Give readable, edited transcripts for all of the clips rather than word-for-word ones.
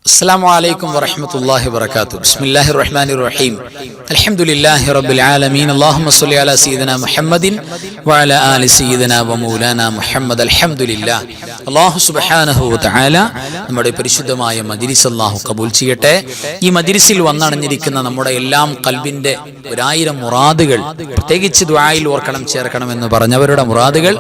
അസ്സലാമു അലൈക്കും വറഹ്മത്തുള്ളാഹി വബറകാതുഹു. ബിസ്മില്ലാഹിർ റഹ്മാനിർ റഹീം. അൽഹംദുലില്ലാഹി റബ്ബിൽ ആലമീൻ. അല്ലാഹുമ്മ സ്വല്ലി അലാ സയ്യിദിനാ മുഹമ്മദിൻ വഅലാ ആലി സയ്യിദിനാ വമൗലാനാ മുഹമ്മദ്. അൽഹംദുലില്ലാഹ്. അല്ലാഹു സുബ്ഹാനഹു വ തആല നമ്മുടെ പരിശുദ്ധമായ മജ്ലിസ് അല്ലാഹു കബൂൽ ചെയ്യട്ടെ. ഈ മജ്ലിസിൽ വന്നണഞ്ഞിരിക്കുന്ന നമ്മുടെ എല്ലാം ഖൽബിന്റെ 1000 മുറാദുകൾ, പ്രത്യേകിച്ച് ദുആയിൽ ഓർക്കണം ചേർക്കണം എന്ന് പറഞ്ഞവരുടെ മുറാദുകൾ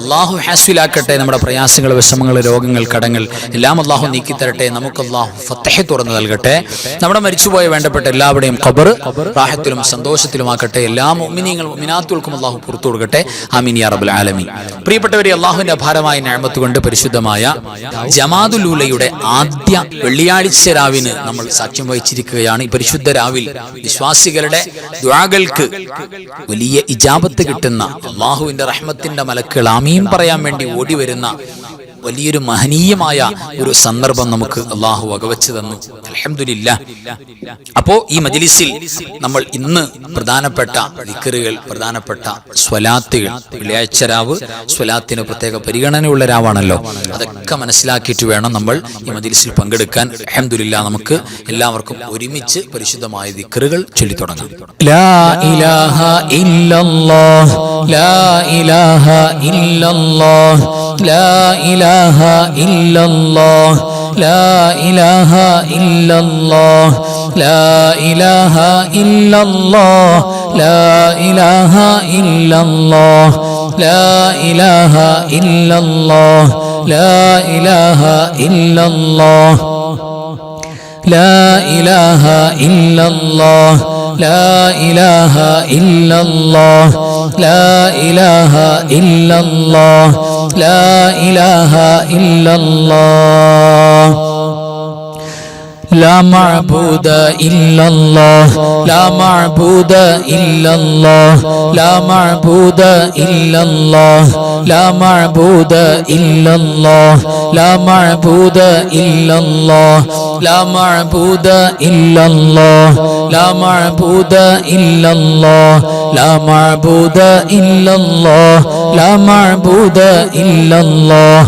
അല്ലാഹു ഹാസിലാക്കട്ടെ. നമ്മുടെ പ്രയാസങ്ങൾ, വിഷമങ്ങൾ, രോഗങ്ങൾ, കടങ്ങൾ എല്ലാം അല്ലാഹു നീക്കി തരട്ടെ. നമുക്ക് അല്ലാഹു ഫതഹ് തുറന്നു നൽകട്ടെ. നമ്മുടെ മരിച്ചുപോയ വേണ്ടപ്പെട്ട എല്ലാവരുടെയും ഖബർ റാഹത്തിലും സന്തോഷത്തിലുമാക്കട്ടെ. എല്ലാ മുഅ്മിനീങ്ങളും മുഅ്മിനാത്തുകൾക്കും അല്ലാഹു പുറത്തു കൊടുക്കട്ടെ. ആമീൻ യാ റബ്ബൽ ആലമീൻ. പ്രിയപ്പെട്ടവരെ, അല്ലാഹുവിന്റെ അപാരമായ നിഅമത്ത് കൊണ്ട് പരിശുദ്ധമായ ജമാദുൽ ഊലയുടെ ആദ്യ വെള്ളിയാഴ്ച രാവിന് നമ്മൾ സാക്ഷ്യം വഹിച്ചിരിക്കുകയാണ്. ഈ പരിശുദ്ധ രാവിൽ വിശ്വാസികളുടെ ദുആകൾക്ക് വലിയ ഇജാബത്ത് കിട്ടുന്ന, അല്ലാഹുവിന്റെ റഹ്മത്തിന്റെ മലക്കുകൾ ആമീൻ പറയാൻ വേണ്ടി ഓടി വരുന്ന വലിയൊരു മഹനീയമായ ഒരു സന്ദർഭം നമുക്ക് അല്ലാഹു വകവെച്ചു തന്നു. അൽഹംദുലില്ലാഹ്. അപ്പോ ഈ മജ്ലിസിൽ നമ്മൾ ഇന്ന് പ്രധാനപ്പെട്ട ദിക്റുകൾ, പ്രധാനപ്പെട്ട സ്വലാത്തുകൾ, വെള്ളിയാഴ്ച രാവ് സ്വലാത്തിന് പ്രത്യേക പരിഗണനയുള്ള രാവാണല്ലോ, അതൊക്കെ മനസ്സിലാക്കിയിട്ട് വേണം നമ്മൾ ഈ മജ്ലിസിൽ പങ്കെടുക്കാൻ. അൽഹംദുലില്ലാഹ്. നമുക്ക് എല്ലാവർക്കും ഒരുമിച്ച് പരിശുദ്ധമായ ദിക്റുകൾ ചൊല്ലി തുടങ്ങാം. ലാ ഇലാഹ ഇല്ലല്ലാഹ്, ലാ ഇലാഹ ഇല്ലല്ലാഹ്, ലാ ഇലാഹ ഇല്ലല്ലാഹ്, ലാ ഇലാഹ ഇല്ലല്ലാഹ്, ലാ ഇലാഹ ഇല്ലല്ലാഹ്, ലാ ഇലാഹ ഇല്ലല്ലാഹ്, ലാ ഇലാഹ ഇല്ലല്ലാഹ്, ലാ ഇലാഹ ഇല്ലല്ലാഹ്, ലാ ഇലാഹ ഇല്ലല്ലാഹ്, ലാ ഇലാഹ ഇല്ലല്ലാഹ്, ലാ ഇലാഹ ഇല്ലല്ലാഹ്, ലാ ഇലാഹ ഇല്ലല്ലാഹ്. لا معبود إلا الله، لا معبود إلا الله، لا معبود إلا الله، لا معبود إلا الله، لا معبود إلا الله، لا معبود إلا الله، لا معبود إلا الله، لا معبود إلا الله، لا معبود إلا الله،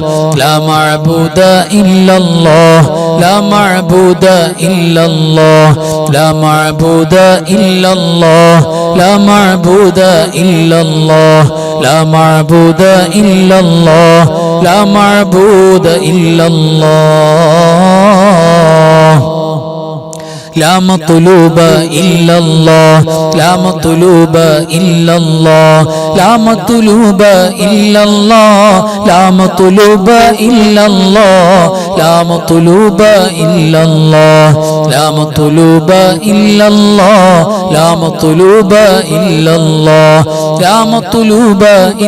لا معبود إلا الله، لا معبود إلا الله، لا معبود إلا الله، لا معبود إلا الله، لا معبود إلا الله، لا معبود إلا الله، لا مطلوب إلا الله، لا مطلوب إلا الله، لا مطلوب إلا الله، لا مطلوب إلا الله، لا مطلوب إلا الله، لا مطلوب إلا الله، لا مطلوب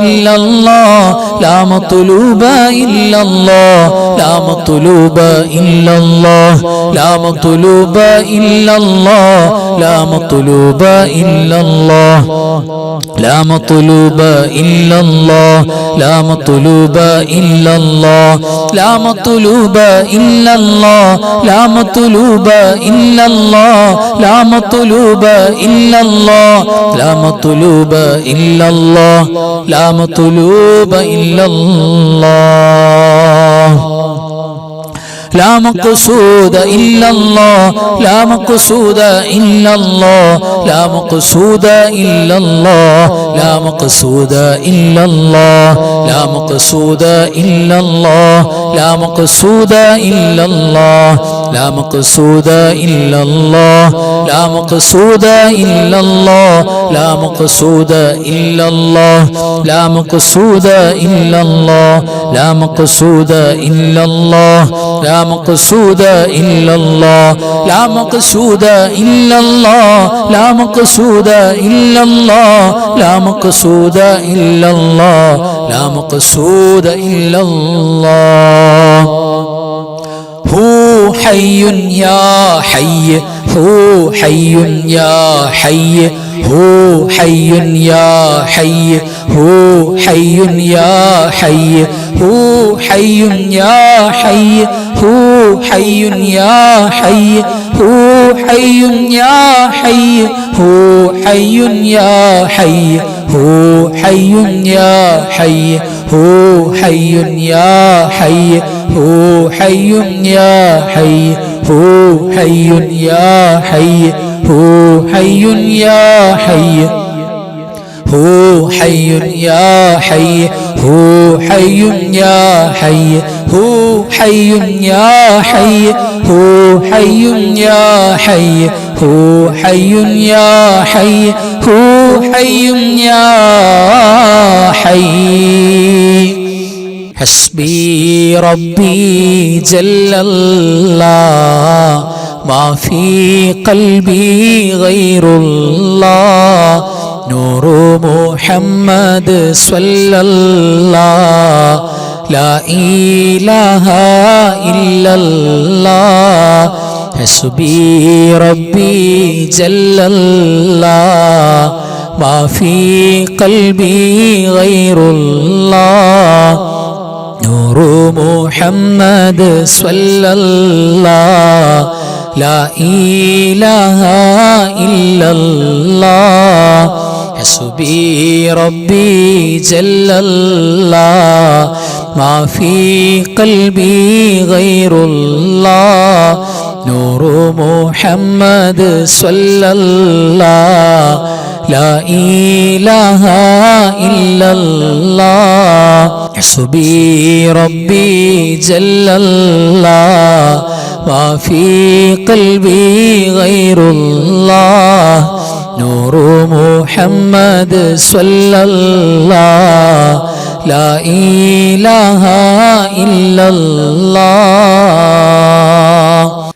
إلا الله، لا مطلوب إلا الله، لا مطلوب إلا الله، لا مطلوب إلا الله، لا مطلوب إلا الله، لا مطلوب إلا الله، لا مطلوب إلا الله، لا مطلوب إلا الله، لا مطلوب إلا الله، لا مطلوب إلا الله، لا مطلوب إلا الله، لا مطلوب إلا الله، لا مطلوب إلا الله، لا مقصود إلا الله، لا مقصود إلا الله، لا مقصود إلا الله، لا مقصود إلا الله، لا مقصود إلا الله، لا مقصود إلا الله، لا مقصود إلا الله، لا مقصود إلا الله، لا مقصود إلا الله، لا مقصود إلا الله، لا مقصود إلا الله، لا مقصود إلا الله، لا مقصود إلا الله، لا مقصود إلا الله، لا مقصود إلا الله، لا مقصود إلا الله. هو حي يا حي، هو حي يا حي، هو حي يا حي، هو حي يا حي، هو حي يا حي، هو حي يا حي، هو حي يا حي، هو حي يا حي، هو حي يا حي، هو حي يا حي، هو حي يا حي، هو حي يا حي هو حي يا حي هو حي يا حي هو حي يا حي هو حي يا حي هو حي يا حي هو حي يا حي هو حي يا حي حسبي ربي جل الله ما في قلبي غير الله نور محمد صلى الله لا إله إلا الله حسبي ربي جل الله ما في قلبي غير الله نور محمد صلى الله لا إله إلا الله حسبي ربي جل الله ما في قلبي غير الله نور محمد صلى الله لا إله إلا الله حسبي ربي جل الله ما في قلبي غير الله نور محمد صلى الله لا إله إلا الله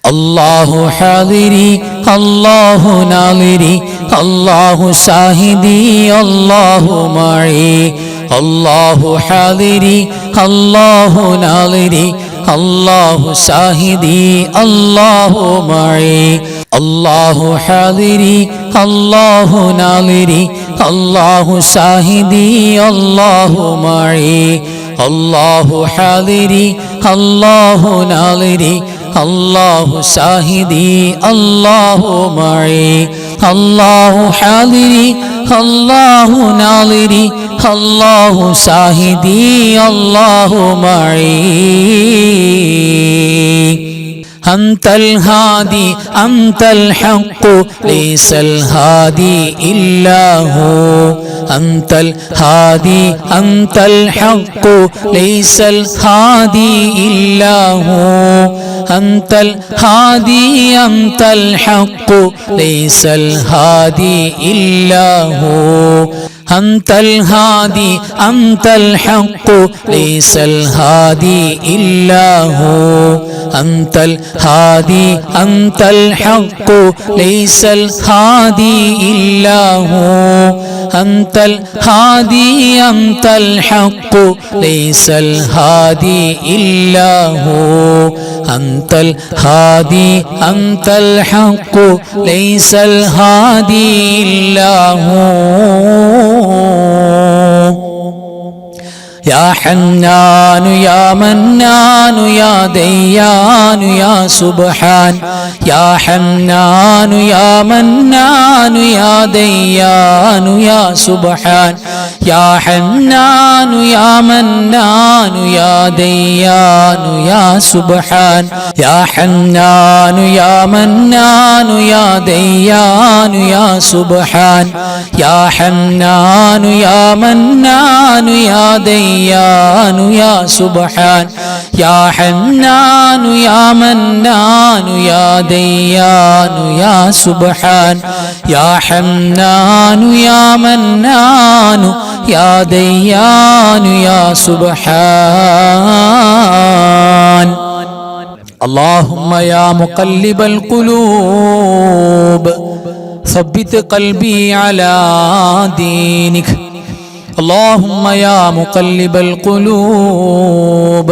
الله حاضري الله ناظري الله شاهدي الله معي الله حاضري الله ناظري الله شاهدي الله معي الله حاضري الله ناظري الله شاهدي الله معي الله حاضري الله ناظري الله شاهدي الله معي الله حاضري الله ناظري الله شاهدي الله معي أنت الهادي أنت الحق ليس الهادي إلا هو أنت الهادي أنت الحق ليس الهادي إلا هو أنت الهادي أنت الحق ليس الهادي إلا هو أنت الهادي أنت الحق ليس الهادي إلا هو أنت الهادي أنت الحق ليس الهادي إلا هو أنت الهادي أنت الحق ليس الهادي إلا هو أنت الهادي أنت الحق ليس الهادي إلا هو يا حنان يا منان يا ديان يا سبحان يا حنان يا منان يا ديان يا سبحان يا حنان يا منان يا ديان يا سبحان يا حنان يا منان يا ديان يا سبحان يا حنان يا منان يا ديان يا سبحان يا حنان يا منان يا ديان يا سبحان يا حنان يا منان يا ديان يا سبحان اللهم يا مقلب القلوب ثبت قلبي على دينك اللهم يا مقلب القلوب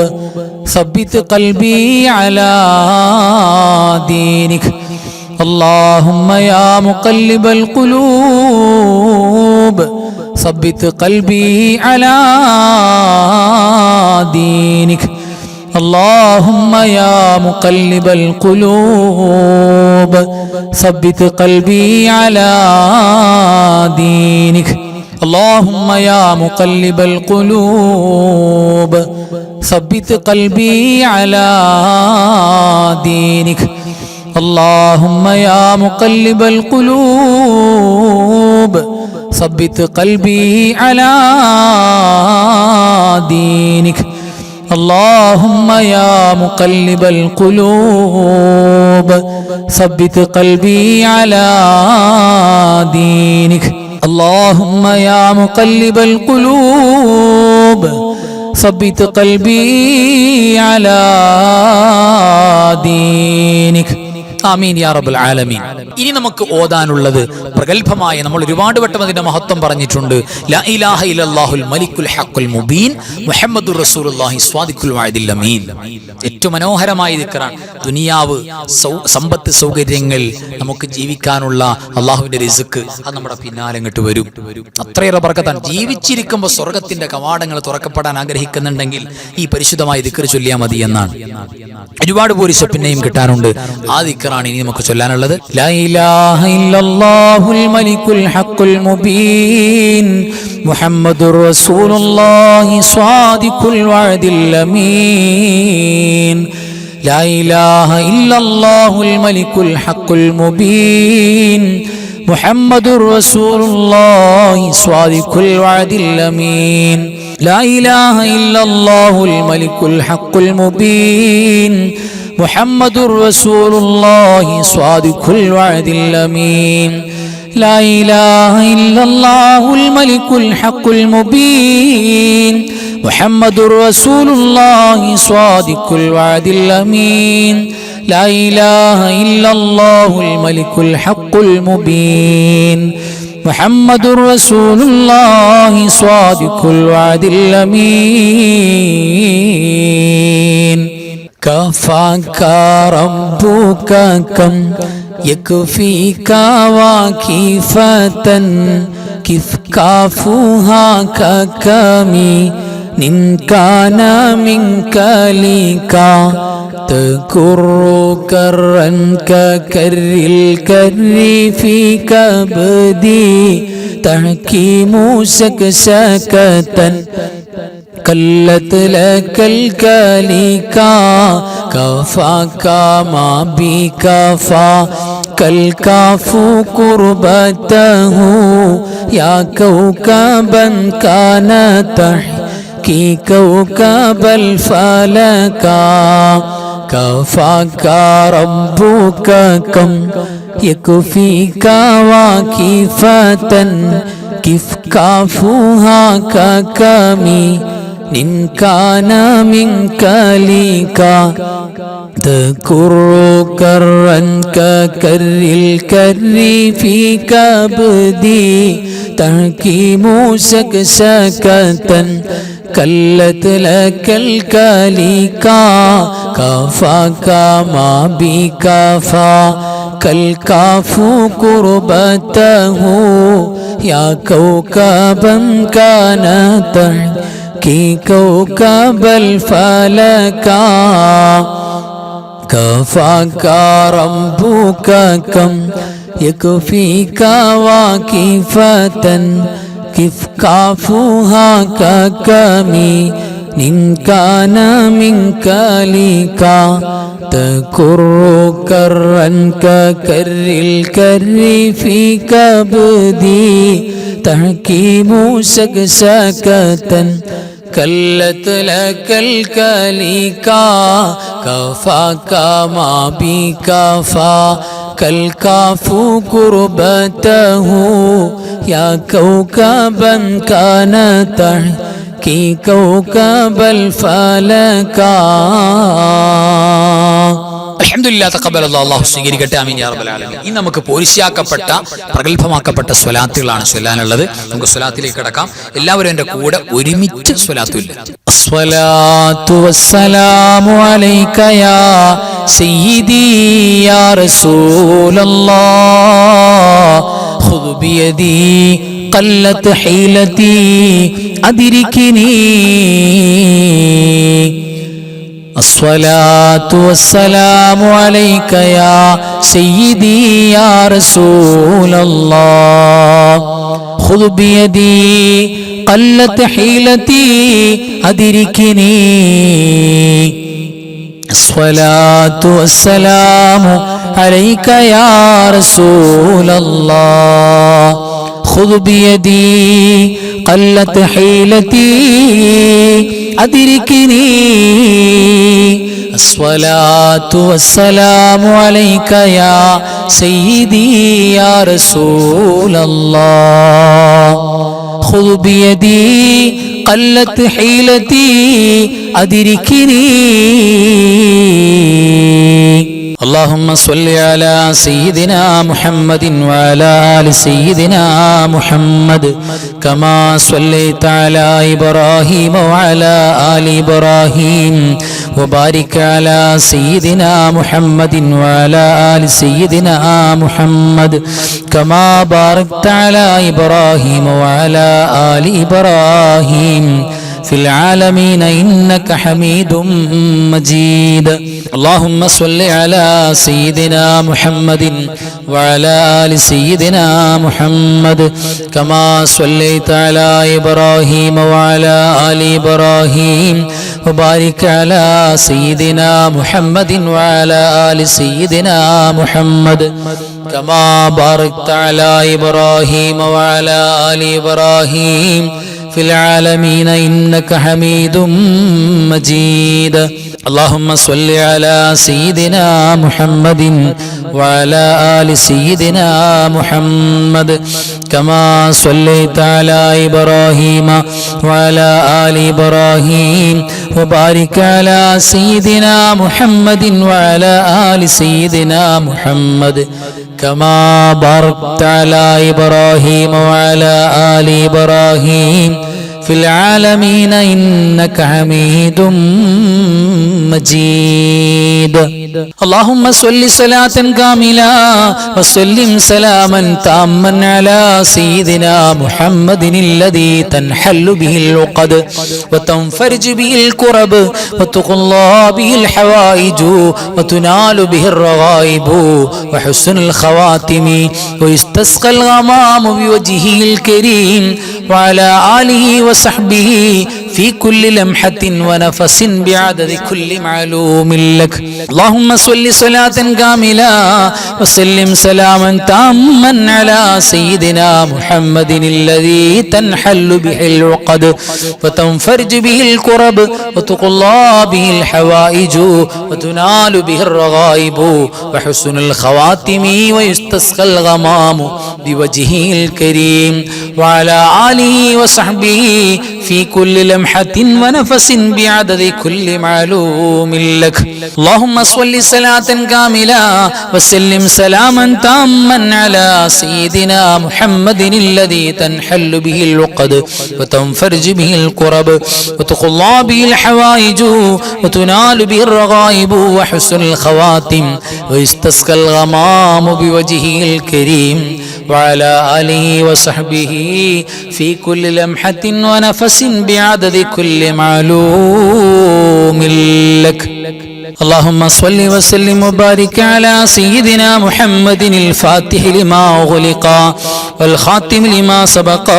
ثبت قلبي على دينك اللهم يا مقلب القلوب ثبت قلبي على دينك اللهم يا مقلب القلوب ثبت قلبي على دينك اللهم يا مقلب القلوب ثبت قلبي على دينك اللهم يا مقلب القلوب ثبت قلبي على دينك اللهم يا مقلب القلوب ثبت قلبي على دينك اللهم يا مقلب القلوب ثبت قلبي على دينك ആമീൻ യാ റബ്ബൽ ആലമീൻ. ഇനി നമുക്ക് ഓതാനുള്ളത് പ്രഗൽഭമായ, നമ്മൾ ഒരുപാട് വട്ടം അതിന്റെ മഹത്വം പറഞ്ഞിട്ടുണ്ട്. ലാ ഇലാഹ ഇല്ലല്ലാഹുൽ മലിക്കുൽ ഹഖുൽ മുബീൻ മുഹമ്മദുർ റസൂലുള്ളാഹി സ്വാദിഖുൽ വഅദിൽ അമീൻ. ഏറ്റവും മനോഹരമായ ദിക്റാണ്. ദുനിയാവ്, സമ്പത്ത്, സൗകര്യങ്ങൾ, നമുക്ക് ജീവിക്കാനുള്ള അള്ളാഹുവിന്റെ റിസ്ക്, അത് നമ്മുടെ പിന്നാലെ ഇങ്ങോട്ട് വരും. അത്രയേറെ ബർക്കത്താണ്. ജീവിച്ചിരിക്കുമ്പോൾ സ്വർഗത്തിന്റെ കവാടങ്ങൾ തുറക്കപ്പെടാൻ ആഗ്രഹിക്കുന്നുണ്ടെങ്കിൽ ഈ പരിശുദ്ധമായ ദിക്ർ ചൊല്ലിയാൽ മതി എന്നാണ്. ഒരുപാട് പോലീസ് പിന്നെയും കിട്ടാനുണ്ട്. ആ ദിക്റാണ് ഇനി നമുക്ക് ചൊല്ലാനുള്ളത്. ലാ ഇലാഹ ഇല്ലല്ലാഹുൽ മലിക്കുൽ ഹഖുൽ മുബീൻ മുഹമ്മദുർ റസൂലുള്ളാഹി സ്വാദിഖുൽ വഅദിൽ അമീൻ. ലാ ഇലാഹ ഇല്ലല്ലാഹുൽ മലിക്കുൽ ഹഖുൽ മുബീൻ മുഹമ്മദുർ റസൂലുള്ളാഹി സ്വാദിഖുൽ വഅദിൽ അമീൻ. لا إله إلا الله الملك الحق المبين محمد رسول الله صادق الوعد الأمين. لا إله إلا الله الملك الحق المبين محمد رسول الله صادق الوعد الأمين. لا إله إلا الله الملك الحق المبين محمد رسول الله صادق الوعد الأمين. كفاك ربك كم يكفيك واكفة كيف كافوها ككمي إن كان منك لك تكر كرا ككر الكر في كبدي تحكيم سكسكة كلت لك الكليكا كفاك ما بكفا كالكاف قربته يا كوكبا كان تحكي كوكب الفلكا كفاك ربك كم يكفيك واكفة كيف كافوها ككمي إن كان منك لك تكر كرا ككر الكر في كبدي تحكيم سكسكة كلت لك الكليكا كفاك ما بكفا كالكاف قربته يا كوكبا كان تحكي كوكب الفلكا كفاك ربك كم يكفيك واكفة كيف كافوها ككمي إن كان منك لك تكر كرا ككر الكر في كبدي تحكيم سكسكة كلت لك الكليكا كفاك ما بكفا كالكاف قربته يا كوكبا كان تحكي كوكب الفلكا. അൽഹംദുലില്ലാ തഖബ്ബലല്ലാഹു അല്ലാഹു സ്വീകരിക്കട്ടെ. ആമീൻ യാ റബ്ബൽ ആലമീൻ. ഇനി നമുക്ക് പോരിശാക്കപ്പെട്ട പ്രഗൽഭമാക്കപ്പെട്ട സ്വലാത്തുകളാണ് ചൊല്ലാനുള്ളത്. നമുക്ക് സ്വലാത്തിലേക്ക് കടക്കാം. എല്ലാവരും എൻ്റെ കൂടെ ഒരുമിച്ച് സ്വലാത്തു ചൊല്ലുക. അസ്സലാത്തു വസ്സലാമു അലൈക യാ സയ്യിദി യാ റസൂലല്ലാഹ് ഖുദ് ബിയദി ഖല്ലത് ഹീലതി അദ്രികിനി. الصلاة والسلام عليك يا سيدي يا رسول الله خذ بيدي قلت حيلتي أدركني. الصلاة والسلام عليك يا رسول الله خذ بيدي قلت حيلتي أدركني الصلاة والسلام عليك يا سيدي يا رسول الله خذ بيدي قلت حيلتي أدركني اللهم صل على سيدنا محمد وعلى آل سيدنا محمد كما صليت على إبراهيم وعلى آل إبراهيم وبارك على سيدنا محمد وعلى آل سيدنا محمد كما باركت على إبراهيم وعلى آل إبراهيم في العالمين إنك حميد مجيد اللهم صل على سيدنا محمد وعلى آل سيدنا محمد كما صليت على إبراهيم وعلى آل إبراهيم وبارك على سيدنا محمد وعلى آل سيدنا محمد كما باركت على إبراهيم وعلى آل إبراهيم في العالمين إنك حميد مجيد اللهم صل على سيدنا محمد وعلى آل سيدنا محمد كما صليت على إبراهيم وعلى آل إبراهيم وبارك على سيدنا محمد وعلى آل سيدنا محمد كما باركت على إبراهيم وعلى آل إبراهيم في العالمين إنك حميد مجيد اللهم صل صلاة كاملة وسلم سلاما تاما على سيدنا محمد الذي تنحل به العقد وتنفرج به الكرب وتقضى به الحوائج وتنال به الرغائب وحسن الخواتم ويستسقى الغمام بوجهه الكريم وعلى آله وصحبه في كل لمحة ونفس بعدد كل معلوم لك اللهم صل صلاة كاملة وسلم سلاما تاما على سيدنا محمد الذي تنحل به العقد وتنفرج به الكرب وتقضى به الحوائج وتنال به الرغائب وحسن الخواتم ويستسقى الغمام بوجهه الكريم وعلى آله وصحبه في كل لمحة ونفس بعدد كل معلوم لك اللهم صل صلاة كاملة وسلم سلاما تاما على سيدنا محمد الذي تنحل به العقد وتنفرج به الكرب وتقضى به الحوائج وتنال به الرغائب وحسن الخواتم ويستسقى الغمام بوجهه الكريم وعلى آله وصحبه في كل لمحة ونفس بعدد كل معلوم لك اللهم صل وسلم وبارك على سيدنا محمد الفاتح لما أغلق والخاتم لما سبق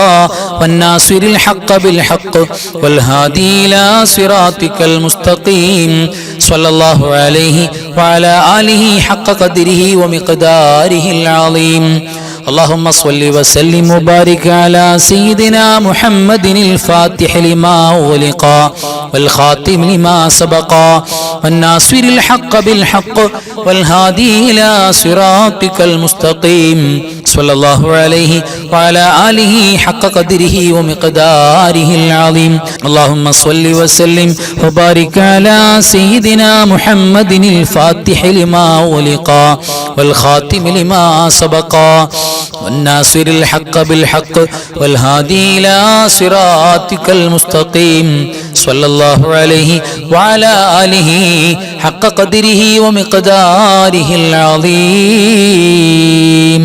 والناصر الحق بالحق والهادي إلى صراطك المستقيم صلى الله عليه وعلى آله حق قدره ومقداره العظيم اللهم صل وسلم وبارك على سيدنا محمد الفاتح لما أغلق والخاتم لما سبق والناصر الحق بالحق والهادي إلى صراطك المستقيم صلى الله عليه وعلى آله حق قدره ومقداره العظيم اللهم صل وسلم وبارك على سيدنا محمد الفاتح لما أغلق والخاتم لما سبق والناصر الحق بالحق والهادي إلى صراطك المستقيم صلى الله عليه وعلى آله حق قدره ومقداره العظيم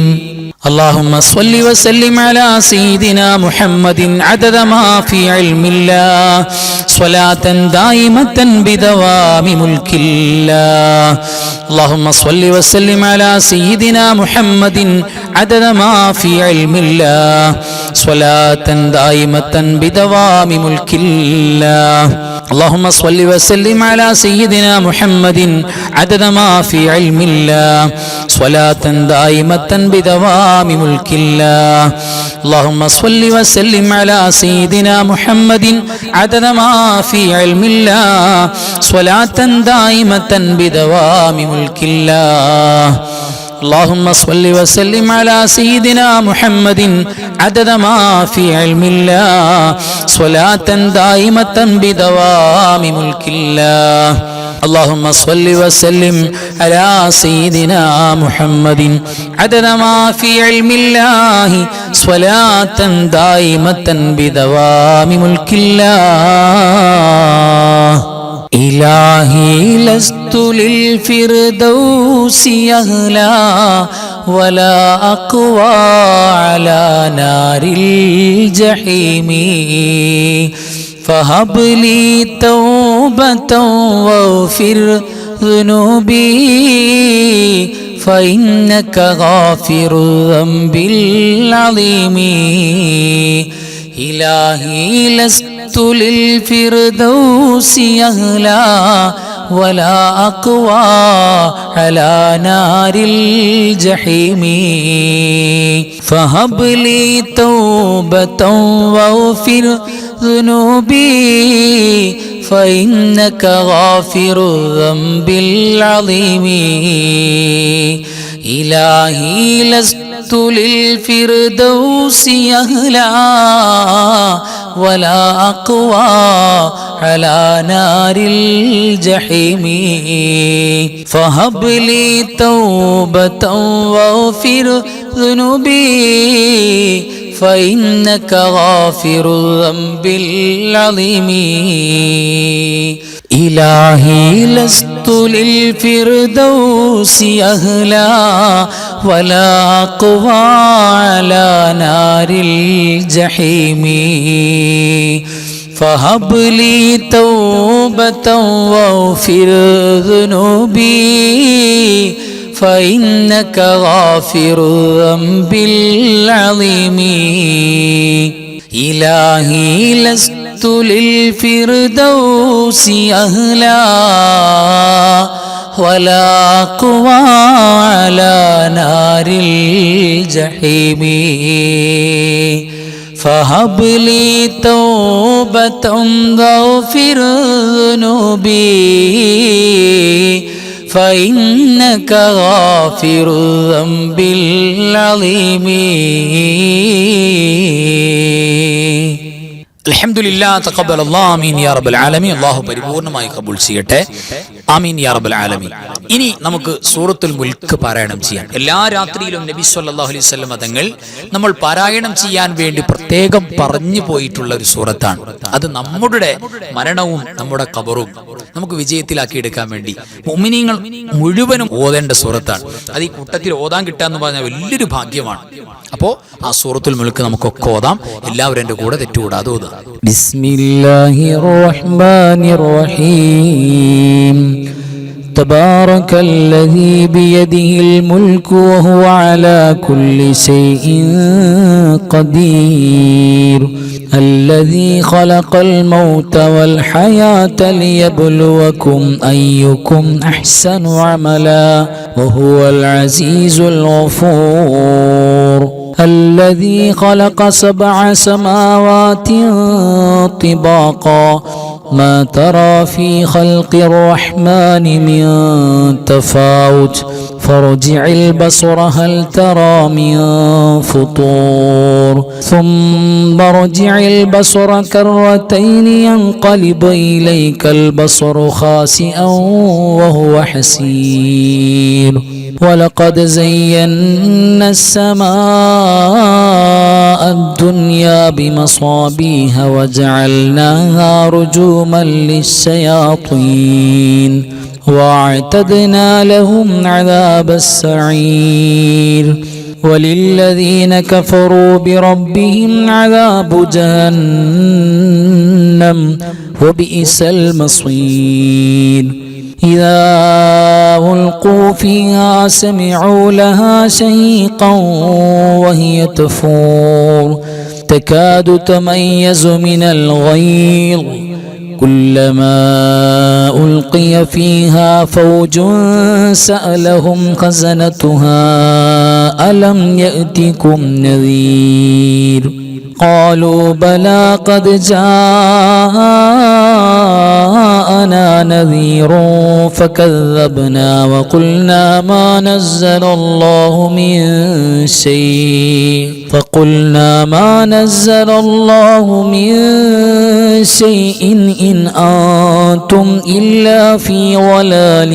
اللهم صل وسلم على سيدنا محمد عدد ما في علم الله صلاة دائمة بدوام ملك الله اللهم صل وسلم على سيدنا محمد عدد ما في علم الله صلاة دائمة بدوام ملك الله اللهم صل وسلم على سيدنا محمد عدد ما في علم الله صلاة دائمة بدوام ملك الله. اللهم صل وسلم على سيدنا محمد عدد ما في علم الله صلاة دائمة بدوام ملك الله. اللهم صل وسلم على سيدنا محمد عدد ما في علم الله صلاة دائمة بدوام ملك الله. اللهم صل وسلم على سيدنا محمد عدد ما في علم الله صلاة دائمة بدوام ملك الله. إلهي لست للفردوس أهلا ولا أقوى على نار الجحيم فهب لي توبة واغفر ذنوبي فإنك غافر الذنب العظيم. إلهي لست للفردوس أهلا ولا أقوى على نار الجحيم فهب لي توبة واغفر ذنوبي فإنك غافر الذنب العظيم. إلهي لست للفردوس أهلا ولا أقوى على نار الجحيم فهب لي توبة واغفر ذنوبي فإنك غافر الذنب العظيم. إلهي لست للفردوس أهلا ولا أقوى على نار الجحيم فهب لي توبة واغفر ذنوبي فإنك غافر الذنب العظيم. إلهي لست للفردوس أهلا ولا أقوى على نار الجحيم فهب لي توبة واغفر ذنوبي فإنك غافر الذنب العظيم. അൽഹംദുലില്ലാ തഖബ്ബലല്ലാഹു ആമീൻ യാ റബ്ബൽ ആലമീൻ. അല്ലാഹു പരിപൂർണമായി കബൂൽ ചെയ്യട്ടെ. ആമീൻ യാ റബ്ബൽ ആലമീൻ. ഇനി നമുക്ക് സൂറത്തുൽ മുൽക്ക് പാരായണം ചെയ്യാം. എല്ലാ രാത്രിയിലും നബി സല്ലല്ലാഹു അലൈഹി വസല്ലം തങ്ങൾ നമ്മൾ പാരായണം ചെയ്യാൻ വേണ്ടി പ്രത്യേകം പറഞ്ഞു പോയിട്ടുള്ള ഒരു സൂറത്താണ്. അത് നമ്മുടെ മരണവും നമ്മുടെ ഖബറും നമുക്ക് വിജയത്തിലാക്കി എടുക്കാൻ വേണ്ടി മുഅ്മിനീങ്ങൾ മുഴുവനും ഓതേണ്ട സൂറത്താണ്. അത് ഈ കൂട്ടത്തിൽ ഓതാൻ കിട്ടാന്ന് പറഞ്ഞാൽ വലിയൊരു ഭാഗ്യമാണ്. അപ്പോ ആ സൂറത്തുൽ മുൽക്ക് നമുക്കൊക്കെ ഓതാം. എല്ലാവരും എൻ്റെ കൂടെ തെറ്റുകൂടാതെ ഓതുക. ബിസ്മില്ലാഹിർ റഹ്മാനിർ റഹീം. تبارك الذي بيده الملك وهو على كل شيء قدير الذي خلق الموت والحياة ليبلوكم أيكم أحسن عملا وهو العزيز الغفور الذي خلق 7 سماوات طباقا ما ترى في خلق الرحمن من تفاوت فارجع البصر هل ترى من فطور ثم ارجع البصر كرتين ينقلب إليك البصر خاسئا وهو حسير ولقد زينا السماء الدنيا بمصابيح وجعلناها رجوما للشياطين واعتدنا لهم عذاب السعير وللذين كفروا بربهم عذاب جهنم وبئس المصير إذا ألقوا فيها سمعوا لها شهيقا وهي تفور تكاد تميز من الغيظ كلما ألقي فيها فوج سألهم خزنتها ألم يأتكم نذير قالوا بلى قد جاءنا نذير فكذبنا وقلنا ما نزل الله من شيء إن أنتم إلا في ضلال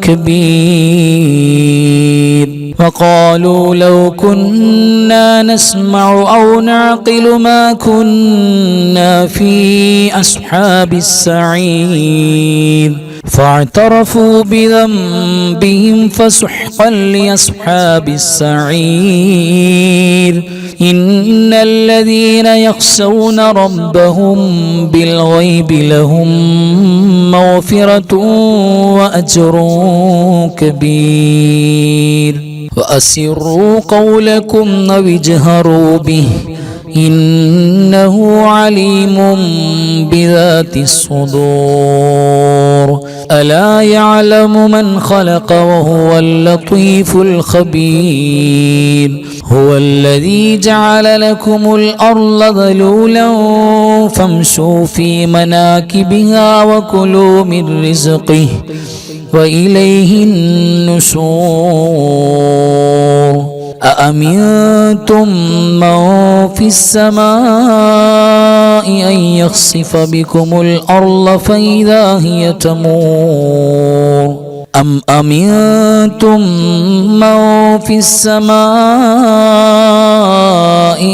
كبير وقالوا لو كنا نسمع أو نعقل ما كنا في أصحاب السعير فاعترفوا بذنبهم فسحقا لأصحاب السعير إن الذين يخشون ربهم بالغيب لهم مغفرة وأجر كبير وأسروا قولكم أو اجهروا به إنه عليم بذات الصدور ألا يعلم من خلق وهو اللطيف الخبير هو الذي جعل لكم الأرض ذلولا فامشوا في مناكبها وكلوا من رزقه وإليه النشور أأمنتم من في السماء أن يخسف بكم الأرض فإذا هي تمور أم أمنتم من في السماء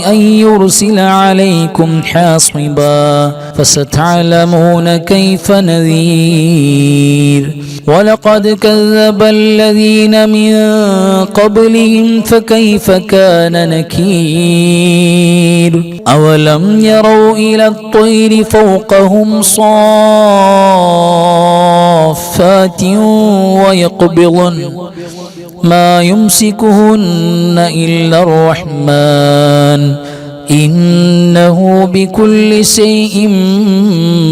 أن يرسل عليكم حاصبا فستعلمون كيف نذير ولقد كذب الذين من قبلهم فكيف كان نكير أولم يروا إلى الطير فوقهم صافات ويقبضن ما يمسكهن إلا الرحمن إنه بكل شيء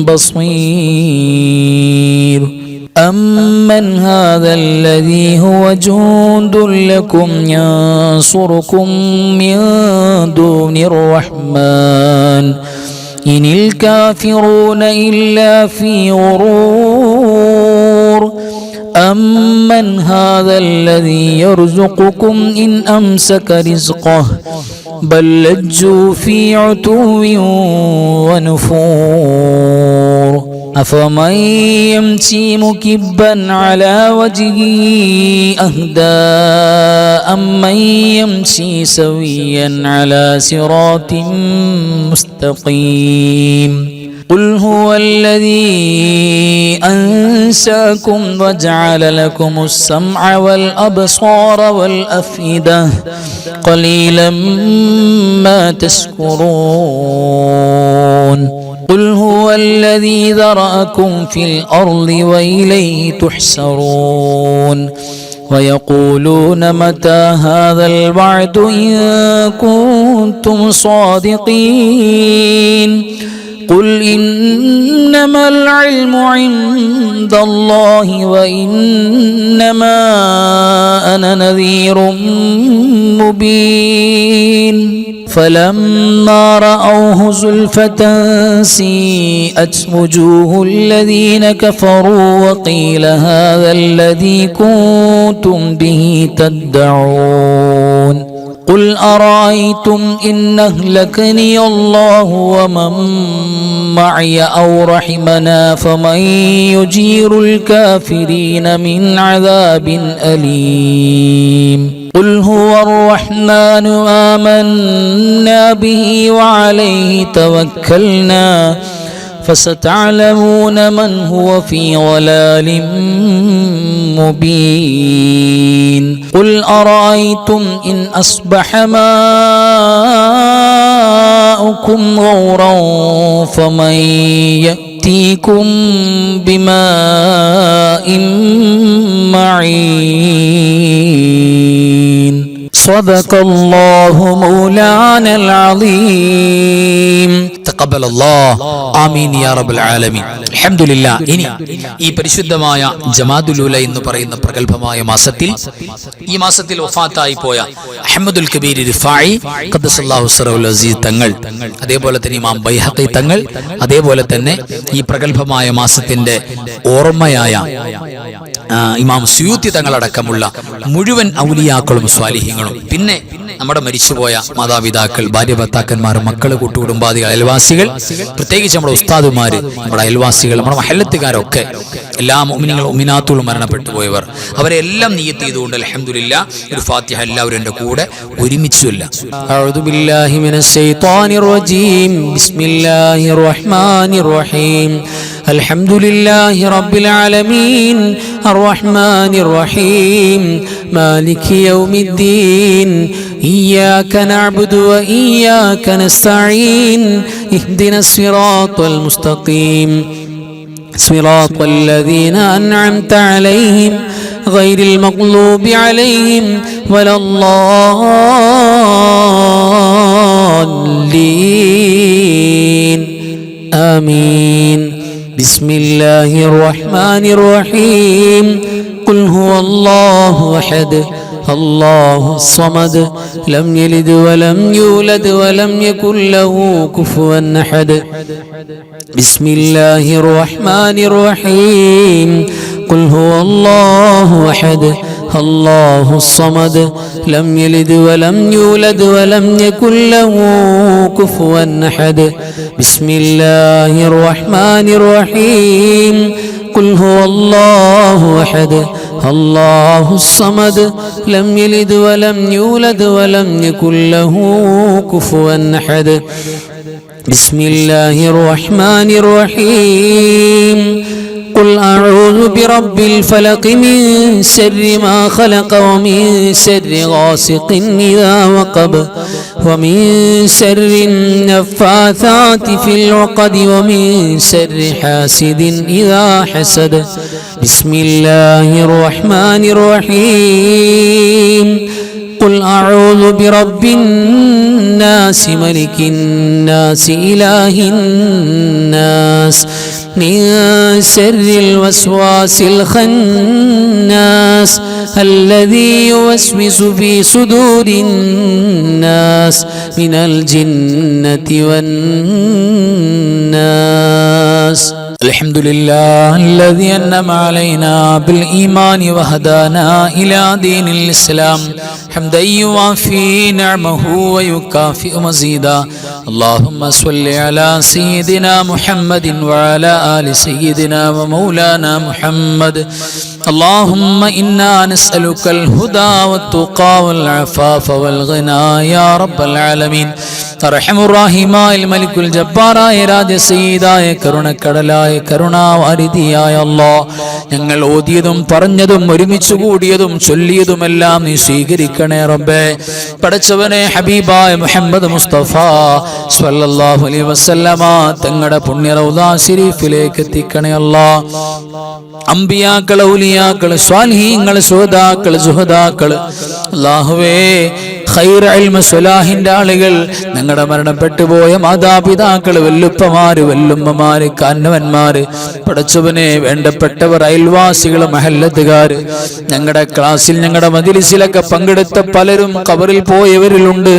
بصير أمن هذا الذي هو جند لكم ينصركم من دون الرحمن إن الكافرون إلا في غرور أمن هذا الذي يرزقكم إن أمسك رزقه بل لجوا في عتو ونفور أفمن يمشي مكبا على وجهه أهدى أمن يمشي سويا على صراط مستقيم قل هو الذي أنشأكم وجعل لكم السمع والأبصار والأفئدة قليلا ما تشكرون قل هو الذي ذرأكم في الأرض وإليه تحشرون ويقولون متى هذا الوعد إن كنتم صادقين قل إنما العلم عند الله وإنما أنا نذير مبين فلما رأوه زلفة سيئت وجوه الذين كفروا وقيل هذا الذي كنتم به تدعون قل أرأيتم إن أهلكني الله ومن معي أو رحمنا فمن يجير الكافرين من عذاب أليم قل هو الرحمن آمنا به وعليه توكلنا فستعلمون من هو في ضلال مبين قل أرأيتم إن أصبح ماؤكم غورا فمن يأتيكم بماء معين صدق الله مولانا العظيم. തഖബ്ബലല്ലാഹ് ആമീൻ യാ റബ്ബൽ ആലമീൻ. അൽഹംദുലില്ലാഹ്. ഇനി ഈ പരിശുദ്ധമായ ജമാദുൽ ഊല എന്ന് പറയുന്ന പ്രഗൽഭമായ മാസത്തിൽ, ഈ മാസത്തിൽ വഫാത്തായി പോയ അഹ്മദുൽ കബീർ റിഫായി ഖദ്ദസല്ലാഹു സിറഹുൽ അസീസ് തങ്ങൾ, അതേപോലെ തന്നെ ഇമാം ബൈഹഖി തങ്ങൾ, അതേപോലെ തന്നെ ഈ പ്രഗൽഭമായ മാസത്തിന്റെ ഓർമ്മയായ ഇമാം സുയൂത്തി തങ്ങളടക്കമുള്ള മുഴുവൻ ഔലിയാക്കളും സ്വാലിഹീങ്ങളും, പിന്നെ നമ്മുടെ മരിച്ചുപോയ മാതാപിതാക്കൾ, ഭാര്യ ഭർത്താക്കന്മാർ, മക്കള്, കൂട്ടുകുടുംബാദികൾ, അയൽവാസികൾ, പ്രത്യേകിച്ച് നമ്മുടെ ഉസ്താദുമാര്, നമ്മുടെ അയൽവാസികൾ, നമ്മുടെ മഹല്ലത്തുകാരൊക്കെ, എല്ലാ മുഅ്മിനീങ്ങളും മുഅ്മിനാത്തുകളും മരണപ്പെട്ടു പോയവർ, അവരെല്ലാം നിയ്യത്ത് ചെയ്തുകൊണ്ട് അൽഹംദുലില്ലാഹ് ഒരു ഫാത്തിഹ എല്ലാവരും എൻ്റെ കൂടെ ഒരുമിച്ച് ചൊല്ലാം. അഊദു ബില്ലാഹി മിനശ് ശൈത്വാനിർ റജീം. ബിസ്മില്ലാഹിർ റഹ്മാനിർ റഹീം. അൽഹംദുലില്ലാഹി റബ്ബിൽ ആലമീൻ അർറഹ്മാനിർ റഹീം മാലികി യൗമിദ്ദീൻ ഇയ്യാക നഅ്ബുദു വ ഇയ്യാക നസ്തഈൻ ഇഹ്ദിനസ് സിറാത്തൽ മുസ്തഖീം صراط الذين أنعمت عليهم غير المغضوب عليهم ولا الضالين آمين. بسم الله الرحمن الرحيم. قل هو الله أحد الله الصمد لم يلد ولم يولد ولم يكن له كفوا أحد. بسم الله الرحمن الرحيم. قل هو الله أحد الله الصمد لم يلد ولم يولد ولم يكن له كفوا أحد. بسم الله الرحمن الرحيم. قل هو الله أحد الله الصمد لم يلد ولم يولد ولم يكن له كفوا أحد. بسم الله الرحمن الرحيم. قل أعوذ برب الفلق من شر ما خلق ومن شر غاسق إذا وقب ومن شر النفاثات في العقد ومن شر حاسد إذا حسد. بسم الله الرحمن الرحيم. قل أعوذ برب الناس ملك الناس إله الناس من شر الوسواس الخناس الذي يوسوس في صدور الناس من الجنة والناس. الحمد لله الذي أنعم علينا بالإيمان وهدانا إلى دين الإسلام حمدا يوافي نعمه ويكافئ مزيدا. اللهم صل على سيدنا محمد وعلى آل سيدنا ومولانا محمد. اللهم إنا نسألك الهدى والتقى والعفاف والغنى يا رب العالمين. അർഹമുർറഹീമായ മലിക്കുൽ ജബ്ബാറായ രാജസയ്യിദായ കരുണക്കടലായ കരുണാവാരിധിയായ അല്ലാഹ്, ഞങ്ങൾ ഓതിയതും പറഞ്ഞതും ഒരുമിച്ച് കൂടിയതും ചൊല്ലിയതുമെല്ലാം നീ സ്വീകരിക്കണേ റബ്ബേ. പടച്ചവനെ, ഹബീബായ മുഹമ്മദ് മുസ്തഫ സ്വല്ലല്ലാഹു അലൈഹി വസല്ലമ തങ്ങളുടെ പുണ്യ റൗദാ ശരീഫിലേക്ക് എത്തിക്കണേ അല്ലാഹ്. അമ്പിയാക്കൾ, ഔലിയാക്കൾ, സ്വാലിഹീങ്ങൾ, ശുഹദാക്കൾ, സുഹദാക്കൾ, അല്ലാഹുവേ ഖൈർ ഇൽമ സ്വലാഹിന്റെ ആളുകൾ, ഞങ്ങളുടെ മരണപ്പെട്ടു പോയ മാതാപിതാക്കള്, വല്ലുപ്പമാര്, വല്ലുമ്മമാര്, കാരണവന്മാര്, പടച്ചവനെ വേണ്ടപ്പെട്ടവർ, അയൽവാസികൾ, മഹല്ലത്തുകാര്, ഞങ്ങളുടെ ക്ലാസ്സിൽ ഞങ്ങളുടെ മജ്‌ലിസിലൊക്കെ പങ്കെടുത്ത പലരും ഖബറിൽ പോയവരിലുണ്ട്.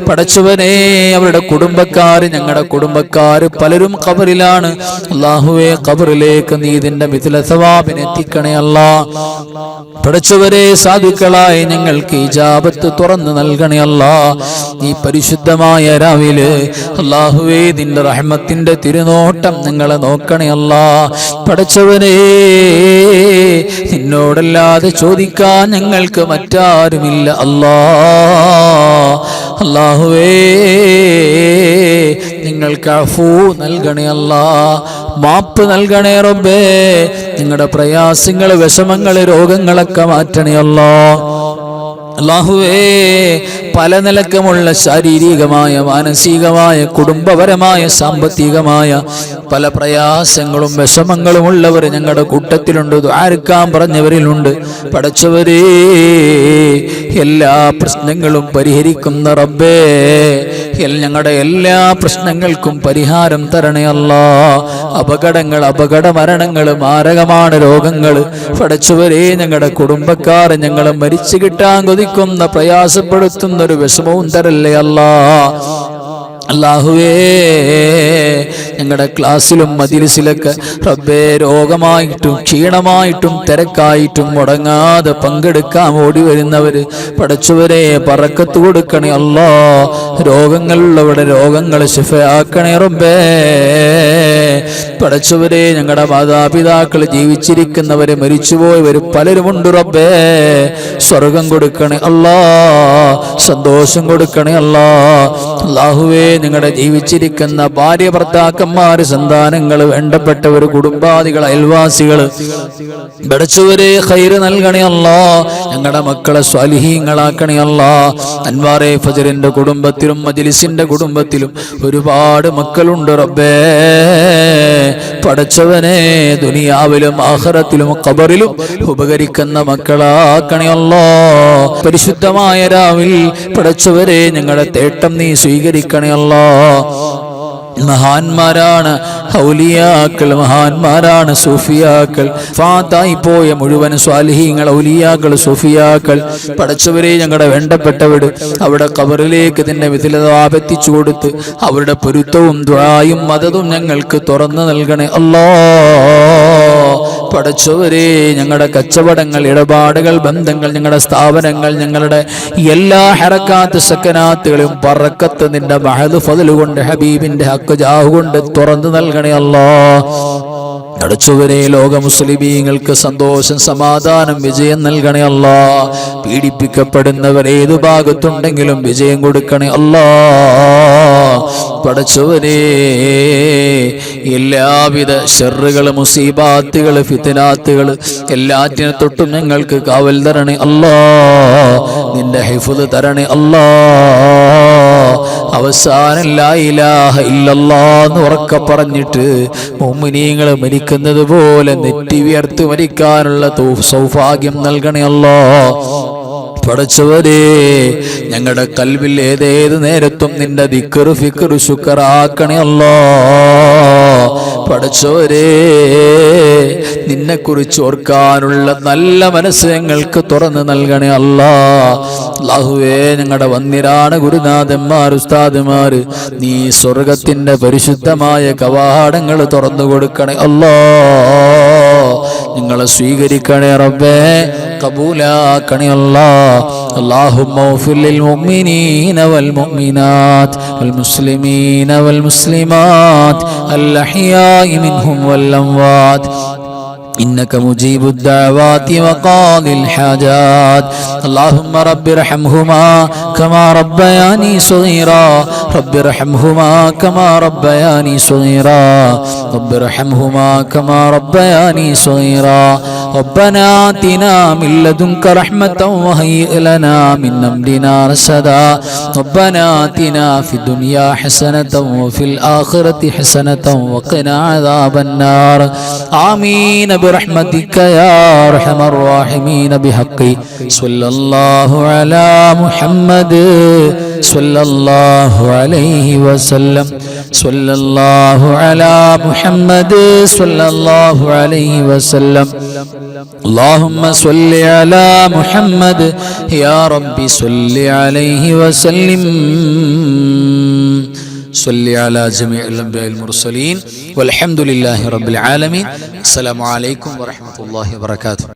പടച്ചവനെ, അവരുടെ കുടുംബക്കാര്, ഞങ്ങളുടെ കുടുംബക്കാര് പലരും ഖബറിലാണ്. അല്ലാഹുവേ, ഖബറിലേക്ക് നീ ഇതിന്റെ മിഥില സവാബിനെ എത്തിക്കണേ അല്ലാഹ്. പടച്ചവരെ, സാധുക്കളായ ഞങ്ങൾക്ക് ഇജാബത്ത് തുറന്നു നൽകണേ അല്ലാഹ്. ഈ പരിശുദ്ധമായ രാവിലെ അല്ലാഹുവേ, നിന്റെ റഹ്മത്തിന്റെ തിരുനോട്ടം ഞങ്ങളെ നോക്കണേ അല്ലാഹ്. പടച്ചവനെ, നിന്നോടല്ലാതെ ചോദിക്കാൻ ഞങ്ങൾക്ക് മറ്റാരുമില്ല അല്ലാഹ്. അല്ലാഹുവേ, നിങ്ങൾക്ക് അഫൂ നൽകണേ അല്ലാഹ്, മാപ്പ് നൽകണേ റബ്ബേ. നിങ്ങളുടെ പ്രയാസങ്ങൾ, വിഷമങ്ങൾ, രോഗങ്ങളൊക്കെ മാറ്റണേ അല്ലാഹ്. അല്ലാഹുവേ, പല നിലക്കുമുള്ള ശാരീരികമായ, മാനസികമായ, കുടുംബപരമായ, സാമ്പത്തികമായ പല പ്രയാസങ്ങളും വിഷമങ്ങളും ഉള്ളവർ ഞങ്ങളുടെ കൂട്ടത്തിലുണ്ട്, ദുആ എടുക്കാൻ പറഞ്ഞവരിലുണ്ട്. പടച്ചവരേ, എല്ലാ പ്രശ്നങ്ങളും പരിഹരിക്കുന്ന റബ്ബേ, ഞങ്ങളുടെ എല്ലാ പ്രശ്നങ്ങൾക്കും പരിഹാരം തരണേ അല്ലാ. അപകടങ്ങൾ, അപകട മരണങ്ങൾ, മാരകമാണ് രോഗങ്ങൾ, പടച്ചവരെ ഞങ്ങളുടെ കുടുംബക്കാർ ഞങ്ങളെ മരിച്ചു കിട്ടാൻ കൊതിക്കുന്ന പ്രയാസപ്പെടുത്തുന്ന ഒരു വിഷമവും തരല്ലേ അല്ലാ. അല്ലാഹുവേ, ഞങ്ങളുടെ ക്ലാസ്സിലും മജ്‌ലിസിലൊക്കെ റബ്ബേ രോഗമായിട്ടും ക്ഷീണമായിട്ടും തിരക്കായിട്ടും മുടങ്ങാതെ പങ്കെടുക്കാൻ ഓടി വരുന്നവര് പടച്ചവരെ ബറക്കത്ത് കൊടുക്കണേ അല്ലാ. രോഗങ്ങളുള്ളവരുടെ രോഗങ്ങൾ ശിഫയാക്കണേ റബ്ബേ. പടച്ചവരെ, ഞങ്ങളുടെ മാതാപിതാക്കൾ ജീവിച്ചിരിക്കുന്നവര് മരിച്ചുപോയവര് പലരുമുണ്ട് റബ്ബേ. സ്വർഗം കൊടുക്കണേ അല്ലാ, സന്തോഷം കൊടുക്കണേ അല്ലാ. അല്ലാഹുവേ, ഞങ്ങളുടെ ജീവിച്ചിരിക്കുന്ന ഭാര്യ ഭർത്താക്കന്മാര്, സന്താനങ്ങൾ, വേണ്ടപ്പെട്ടവർ, കുടുംബാദികൾ, അയൽവാസികൾ പടച്ചവരെ ഖൈറ് നൽകണേ അല്ലാ. ഞങ്ങളുടെ മക്കളെ സ്വാലിഹീങ്ങളാക്കണേ അല്ലാ. അൻവാറെ ഫജറിന്റെ കുടുംബത്തിലും മജ്‌ലിസിന്റെ കുടുംബത്തിലും ഒരുപാട് മക്കളുണ്ട് റബ്ബേ. പടച്ചവനെ, ദുനിയാവിലും ആഖിറത്തിലും ഖബറിലും ഉപകരിക്കുന്ന മക്കളാക്കണേ അല്ലാ. പരിശുദ്ധമായ രാവിൽ പടച്ചവരെ ഞങ്ങളുടെ തേട്ടം നീ സ്വീകരിക്കണേ അല്ലാ. മഹാന്മാരാണ് ഔലിയാക്കൾ, മഹാന്മാരാണ് സൂഫിയാക്കൾ. ഫാത്തായി പോയ മുഴുവൻ സ്വാലിഹീങ്ങൾ, ഔലിയാക്കൾ, സൂഫിയാക്കൾ പടച്ചവരെ ഞങ്ങളുടെ വേണ്ടപ്പെട്ടവര് അവിടെ ഖബറിലേക്ക് നിന്നെ വിധിലതാപെത്തിച്ചു കൊടുത്ത് അവരുടെ പൊരുത്തവും ദുആയും മദതും ഞങ്ങൾക്ക് തുറന്നു നൽകണേ അല്ലാ. പടച്ചവരെ, ഞങ്ങളുടെ കച്ചവടങ്ങൾ, ഇടപാടുകൾ, ബന്ധങ്ങൾ, ഞങ്ങളുടെ സ്ഥാപനങ്ങൾ, ഞങ്ങളുടെ എല്ലാ ഹറക്കാത്ത് സക്കനാത്തുകളും ബറക്കത്ത് നിന്റെ മഹദ് ഫദ്ൽ കൊണ്ട് ഹബീബിന്റെ ഹക്ക് ജാഹ് കൊണ്ട് തുറന്നു നൽകണേ അല്ലാ. പടച്ചവരെ, ലോക മുസ്ലിമീങ്ങൾക്ക് സന്തോഷം, സമാധാനം, വിജയം നൽകണേ അല്ലാ. പീഡിപ്പിക്കപ്പെടുന്നവർ ഏതു ഭാഗത്തുണ്ടെങ്കിലും വിജയം കൊടുക്കണേ അല്ലാ. പടച്ചവരെ, എല്ലാവിധ ശർറുകൾ, മുസീബാത്തുകൾ, ഫിത്നാത്തുകൾ എല്ലാറ്റിനെ തൊട്ടും ഞങ്ങൾക്ക് കാവൽ തരണേ അല്ലാ. നിന്റെ ഹിഫ്ള് തരണേ അല്ലാ. അവസാനം ലാ ഇലാഹ ഇല്ലല്ലാഹ് എന്ന് ഉറക്കെ പറഞ്ഞിട്ട് മുഅ്മിനീങ്ങൾ മരിക്കുന്നത് പോലെ നെറ്റി വിയർത്ത് മരിക്കാനുള്ള സൗഭാഗ്യം നൽകണേ അല്ലാ. പടച്ചവരെ, ഞങ്ങളുടെ കൽവിൽ ഏതേത് നേരത്തും നിന്റെ ദിക്ർ, ഫിക്ർ, ശുക്ർ ആക്കണേ അല്ലാ. പടച്ചവരെ, നിന്നെക്കുറിച്ച് ഓർക്കാനുള്ള നല്ല മനസ്സ് ഞങ്ങൾക്ക് തുറന്നു നൽകണേ അല്ലാ. അല്ലാഹുവേ, ഞങ്ങളുടെ വന്നിരാണ് ഗുരുനാഥന്മാർ, ഉസ്താദുമാര്, നീ സ്വർഗത്തിന്റെ പരിശുദ്ധമായ കവാടങ്ങൾ തുറന്നു കൊടുക്കണേ അല്ലാ. നിങ്ങളെ സ്വീകരിക്കണേ റബ്ബേ, കബൂലാക്കണേ അല്ലാ. اللهم اغفر للمؤمنين والمؤمنات والمسلمين والمسلمات الأحياء منهم والأموات إنك مجيب الدعوات وقاضي الحاجات. اللهم رب ارحمهما كما ربياني صغيرا. رب ارحمهما كما ربياني صغيرا. رب ارحمهما كما ربياني صغيرا. ربنا آتنا من لدنك رحمة وهيئ لنا من أمرنا رشدا. ربنا آتنا في الدنيا حسنة وفي الآخرة حسنة وقنا عذاب النار. آمين برحمتك يا أرحم الراحمين. بحق صلى الله على محمد صلى الله عليه وسلم. صلى الله على محمد صلى الله عليه وسلم. اللهم صل على محمد يا ربي صل عليه وسلم. صل على جميع الأنبياء المرسلين والحمد لله رب العالمين. السلام عليكم ورحمة الله وبركاته.